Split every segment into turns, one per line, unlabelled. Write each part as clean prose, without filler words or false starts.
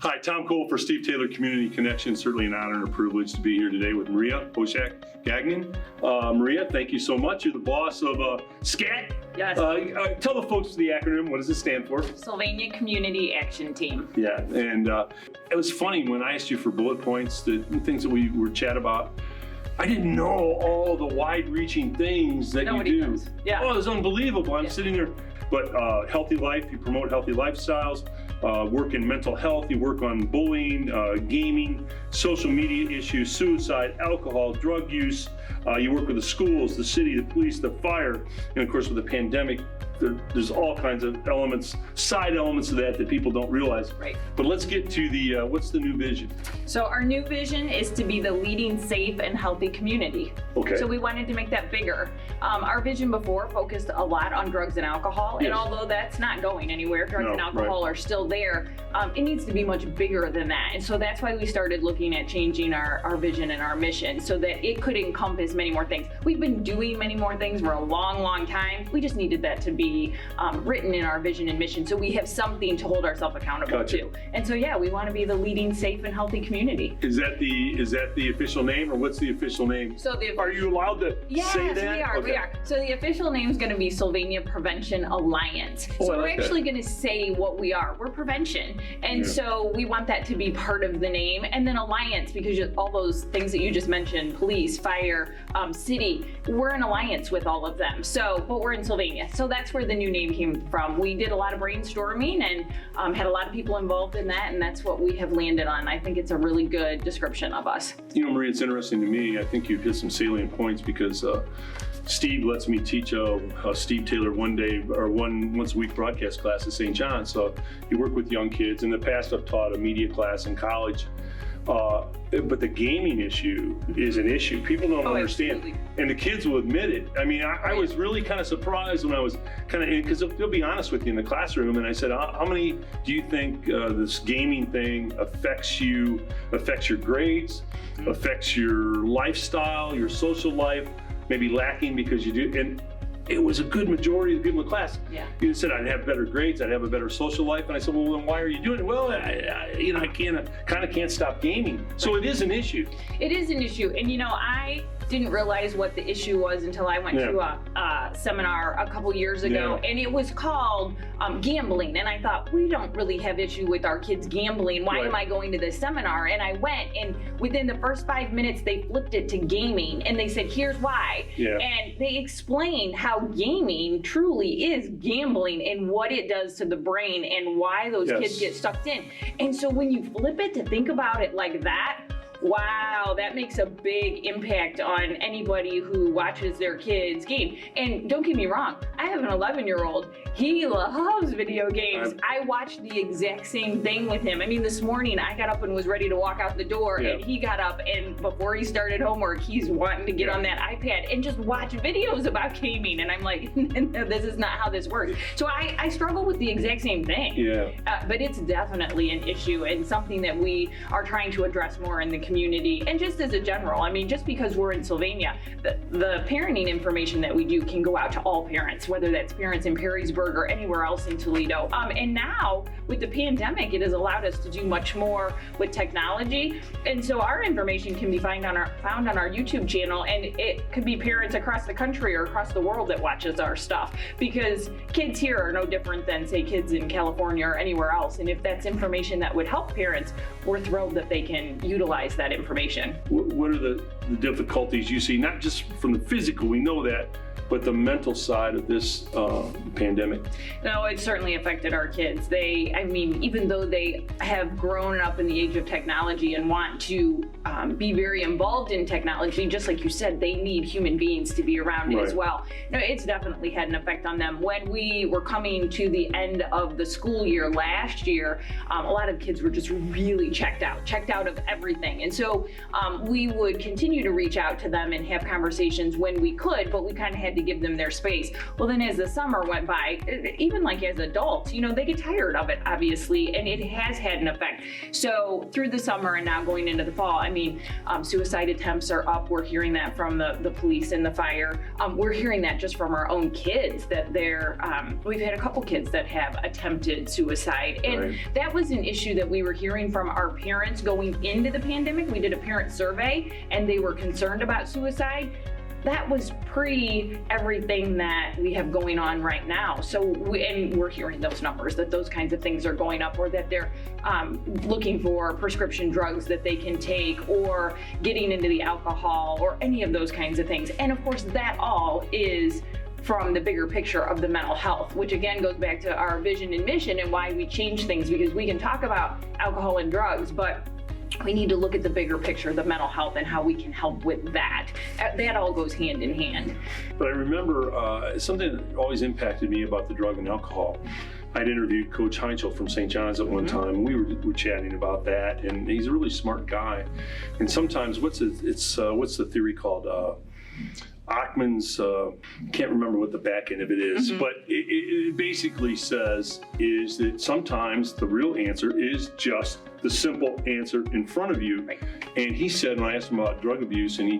Hi, Tom Cole for Steve Taylor Community Connection. Certainly an honor and a privilege to be here today with Maria Hoschak-Gagnon. Maria, thank you so much. You're the boss of SCAT.
Yes.
Tell the folks the acronym. What does it stand for?
Sylvania Community Action Team.
Yeah, and it was funny when I asked you for bullet points, the things that we were chat about. I didn't know all the wide-reaching things that
Nobody
you do.
knows. Yeah.
Oh, it was unbelievable. I'm sitting there. But healthy life, you promote healthy lifestyles, work in mental health, you work on bullying, gaming, social media issues, suicide, alcohol, drug use. You work with the schools, the city, the police, the fire, and of course with the pandemic, there's all kinds of elements, side elements of that people don't realize.
Right.
But let's get to the, what's the new vision?
So our new vision is to be the leading safe and healthy community.
Okay.
So we wanted to make that bigger. Our vision before focused a lot on drugs and alcohol, and
Yes.
although that's not going anywhere, drugs and alcohol are still there, it needs to be much bigger than that. And so that's why we started looking at changing our vision and our mission so that it could encompass many more things. We've been doing many more things for a long, long time. We just needed that to be written in our vision and mission so we have something to hold ourselves accountable to. And so yeah, we want to be the leading safe and healthy community.
Is that the official name, or what's the official name?
So
Are you allowed to say that?
Yes, we are. So the official name is going to be Sylvania Prevention Alliance. So we're actually going to say what we are. We're prevention. And so we want that to be part of the name. And then Alliance, because all those things that you just mentioned, police, fire, city, we're in alliance with all of them. So, but we're in Sylvania. So that's where the new name came from. We did a lot of brainstorming and had a lot of people involved in that. And that's what we have landed on. I think it's a really good description of us.
You know, Maria, it's interesting to me. I think you've hit some salient points because Steve lets me teach a Steve Taylor once a week broadcast class at St. John's. So you work with young kids. In the past, I've taught a media class in college. But the gaming issue is an issue. People don't understand.
Absolutely.
And the kids will admit it. I mean, I was really kind of surprised when I was because they'll be honest with you in the classroom. And I said, how many do you think this gaming thing affects your grades, affects your lifestyle, your social life, maybe lacking because you do? And it was a good majority of the people in the class.
Yeah.
You said I'd have better grades, I'd have a better social life, and I said, well, then why are you doing it? Well, I can't stop gaming. So it is an issue.
It is an issue, and I didn't realize what the issue was until I went to a seminar a couple years ago, and it was called gambling. And I thought, we don't really have issue with our kids gambling. Why am I going to this seminar? And I went, and within the first 5 minutes, they flipped it to gaming, and they said, here's why.
Yeah.
And they explained how gaming truly is gambling and what it does to the brain and why those kids get sucked in. And so when you flip it to think about it like that, wow, that makes a big impact on anybody who watches their kids game. And don't get me wrong, I have an 11-year-old. He loves video games. I watched the exact same thing with him. I mean, this morning I got up and was ready to walk out the door, and he got up, and before he started homework, he's wanting to get on that iPad and just watch videos about gaming. And I'm like, this is not how this works. So I struggle with the exact same thing.
Yeah.
But it's definitely an issue and something that we are trying to address more in the community. And just as a general, I mean, just because we're in Sylvania, the parenting information that we do can go out to all parents, whether that's parents in Perrysburg or anywhere else in Toledo. And now with the pandemic, it has allowed us to do much more with technology. And so our information can be found on our YouTube channel, and it could be parents across the country or across the world that watches our stuff, because kids here are no different than, say, kids in California or anywhere else. And if that's information that would help parents, we're thrilled that they can utilize that information.
What are the difficulties you see, not just from the physical, we know that, but the mental side of this pandemic?
No, it certainly affected our kids. Even though they have grown up in the age of technology and want to be very involved in technology, just like you said, they need human beings to be around it as well. No, it's definitely had an effect on them. When we were coming to the end of the school year last year, a lot of kids were just really checked out of everything. And so we would continue to reach out to them and have conversations when we could, but we kind of had to give them their space. Well, then as the summer went by, even like as adults, they get tired of it, obviously, and it has had an effect. So through the summer and now going into the fall, suicide attempts are up. We're hearing that from the police and the fire. We're hearing that just from our own kids that we've had a couple kids that have attempted suicide. And that was an issue that we were hearing from our parents going into the pandemic. We did a parent survey and they were concerned about suicide. That was pre everything that we have going on right now. So, we're hearing those numbers, that those kinds of things are going up, or that they're looking for prescription drugs that they can take, or getting into the alcohol, or any of those kinds of things. And of course, that all is from the bigger picture of the mental health, which again goes back to our vision and mission and why we change things, because we can talk about alcohol and drugs, but we need to look at the bigger picture, the mental health, and how we can help with that. That all goes hand in hand.
But I remember something that always impacted me about the drug and alcohol. I'd interviewed Coach Heinzel from St. John's at one time. We were chatting about that, and he's a really smart guy. And sometimes, what's the theory called? Achman's, can't remember what the back end of it is, but it basically says is that sometimes the real answer is just the simple answer in front of you.
Right.
And he said, when I asked him about drug abuse, and he,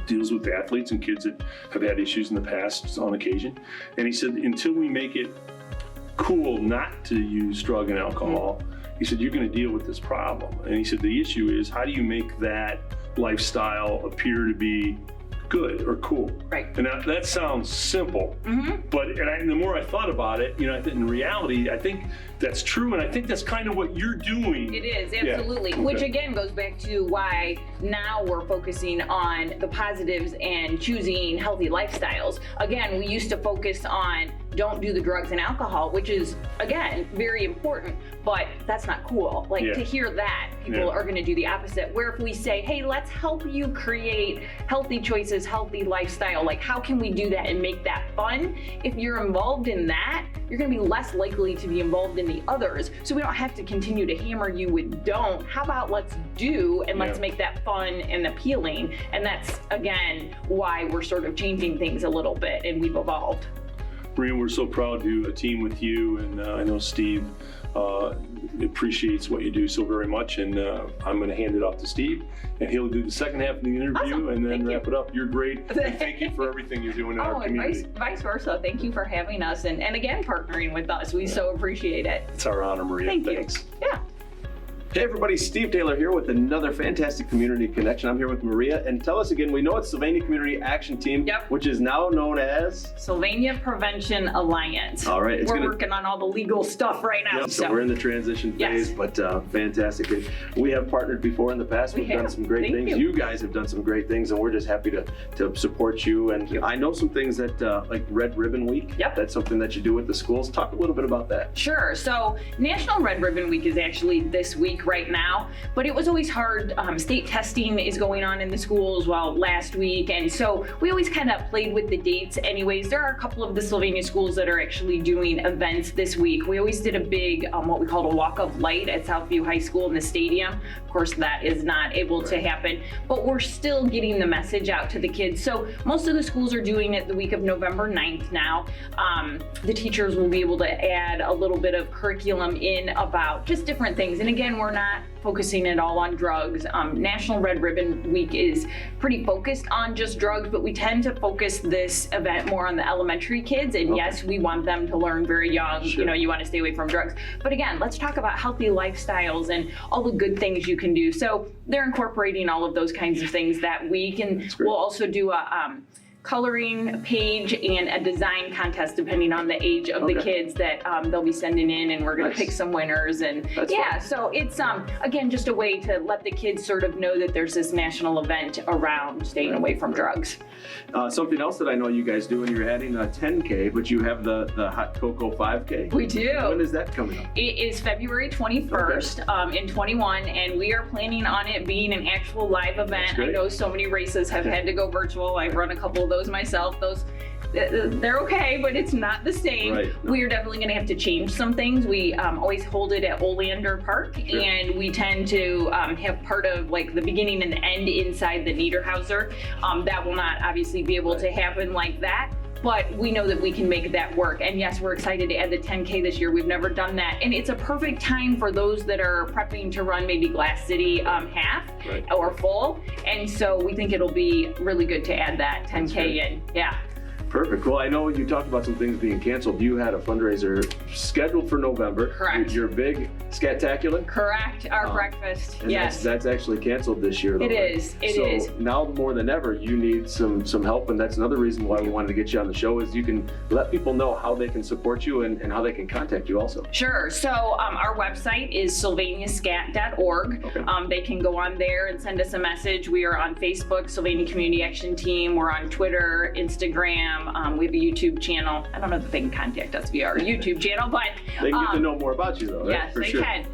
deals with athletes and kids that have had issues in the past on occasion, and he said, until we make it cool not to use drug and alcohol, he said, you're going to deal with this problem. And he said, the issue is, how do you make that lifestyle appear to be good or cool?
Right.
And that sounds simple, but the more I thought about it, in reality, I think that's true, and I think that's kind of what you're doing.
It is, absolutely. Yeah. Which again goes back to why now we're focusing on the positives and choosing healthy lifestyles. Again, we used to focus on don't do the drugs and alcohol, which is, again, very important, but that's not cool. To hear that, people are going to do the opposite. Where if we say, hey, let's help you create healthy choices, healthy lifestyle, how can we do that and make that fun? If you're involved in that, you're going to be less likely to be involved in the others. So we don't have to continue to hammer you with don't. How about let's do, and let's make that fun and appealing. And that's, again, why we're sort of changing things a little bit, and we've evolved.
Maria, we're so proud to do a team with you, and I know Steve appreciates what you do so very much, and I'm going to hand it off to Steve, and he'll do the second half of the interview, and then wrap it up. You're great, and thank you for everything you're doing in our community.
And vice versa. Thank you for having us, and again, partnering with us. We so appreciate it.
It's our honor, Maria. Thanks.
Yeah.
Hey everybody, Steve Taylor here with another fantastic community connection. I'm here with Maria, and tell us again, we know it's Sylvania Community Action Team, which is now known as
Sylvania Prevention Alliance.
All right.
We're working on all the legal stuff right now.
So we're in the transition phase, but fantastic. We have partnered before in the past. We've done some great things. You guys have done some great things, and we're just happy to support you. And I know some things that, like Red Ribbon Week, that's something that you do with the schools. Talk a little bit about that.
Sure. So National Red Ribbon Week is actually this week right now, but it was always hard. State testing is going on in the schools last week, and so we always kind of played with the dates anyways. There are a couple of the Sylvania schools that are actually doing events this week. We always did a big what we called a walk of light at Southview High School in the stadium. Of course, that is not able to happen, but we're still getting the message out to the kids. So most of the schools are doing it the week of November 9th now. The teachers will be able to add a little bit of curriculum in about just different things. And again, we're not focusing it all on drugs. National Red Ribbon Week is pretty focused on just drugs, but we tend to focus this event more on the elementary kids. And yes, we want them to learn very young.
Sure.
You want to stay away from drugs. But again, let's talk about healthy lifestyles and all the good things you can do. So they're incorporating all of those kinds of things that week. And we'll also do a coloring page and a design contest depending on the age of the kids that they'll be sending in, and we're going to pick some winners. And so it's again just a way to let the kids sort of know that there's this national event around staying away from drugs.
Something else that I know you guys do, and you're adding a 10K, but you have the Hot Cocoa 5K.
We do.
When is that coming up?
It is February 21st in 21, and we are planning on it being an actual live event. I know so many races have had to go virtual. I've run a couple of those myself. Those they're okay, but it's not the same.
Right.
We are definitely going to have to change some things. We always hold it at Oleander Park, and we tend to have part of like the beginning and the end inside the Niederhauser. That will not obviously be able to happen like that. But we know that we can make that work. And yes, we're excited to add the 10K this year. We've never done that. And it's a perfect time for those that are prepping to run maybe Glass City half or full. And so we think it'll be really good to add that 10K in. Yeah.
Perfect. Well, I know you talked about some things being canceled. You had a fundraiser scheduled for November.
Correct.
Your big Scat-tacular?
Correct. Our breakfast.
And
yes.
That's actually canceled this year, though.
It is. It is.
So now more than ever, you need some help, and that's another reason why we wanted to get you on the show, is you can let people know how they can support you and how they can contact you also.
Sure. So our website is sylvaniascat.org.
Okay.
They can go on there and send us a message. We are on Facebook, Sylvania Community Action Team. We're on Twitter, Instagram. We have a YouTube channel. I don't know if they can contact us via our YouTube channel, but
they can get to know more about you, though. Right?
Yes,
For
they
sure.
can.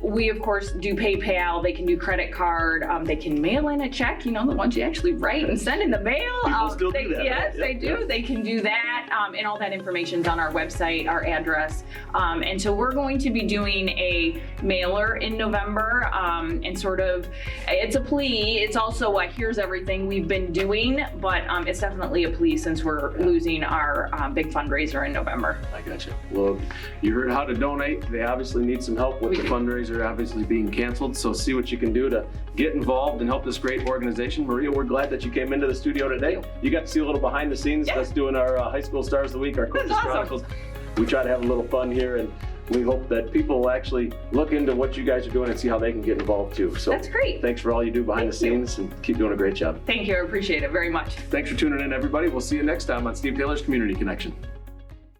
We of course do PayPal. They can do credit card. They can mail in a check. The ones you actually write and send in the mail.
People still do that.
Yes,
right?
they do. They can do that, and all that information's on our website, our address. And so we're going to be doing a mailer in November, and sort of, it's a plea. It's also a here's everything we've been doing, but it's definitely a plea since we're losing our big fundraiser in November.
I gotcha. Well, you heard how to donate. They obviously need some help with the fundraiser obviously being canceled, so see what you can do to get involved and help this great organization. Maria, we're glad that you came into the studio today. You got to see a little behind the scenes of us doing our High School Stars of the Week, our Coaches Chronicles. We try to have a little fun here, and we hope that people will actually look into what you guys are doing and see how they can get involved too. So
that's great.
Thanks for all you do behind the scenes, and keep doing a great job.
Thank you. I appreciate it very much.
Thanks for tuning in, everybody. We'll see you next time on Steve Taylor's Community Connection.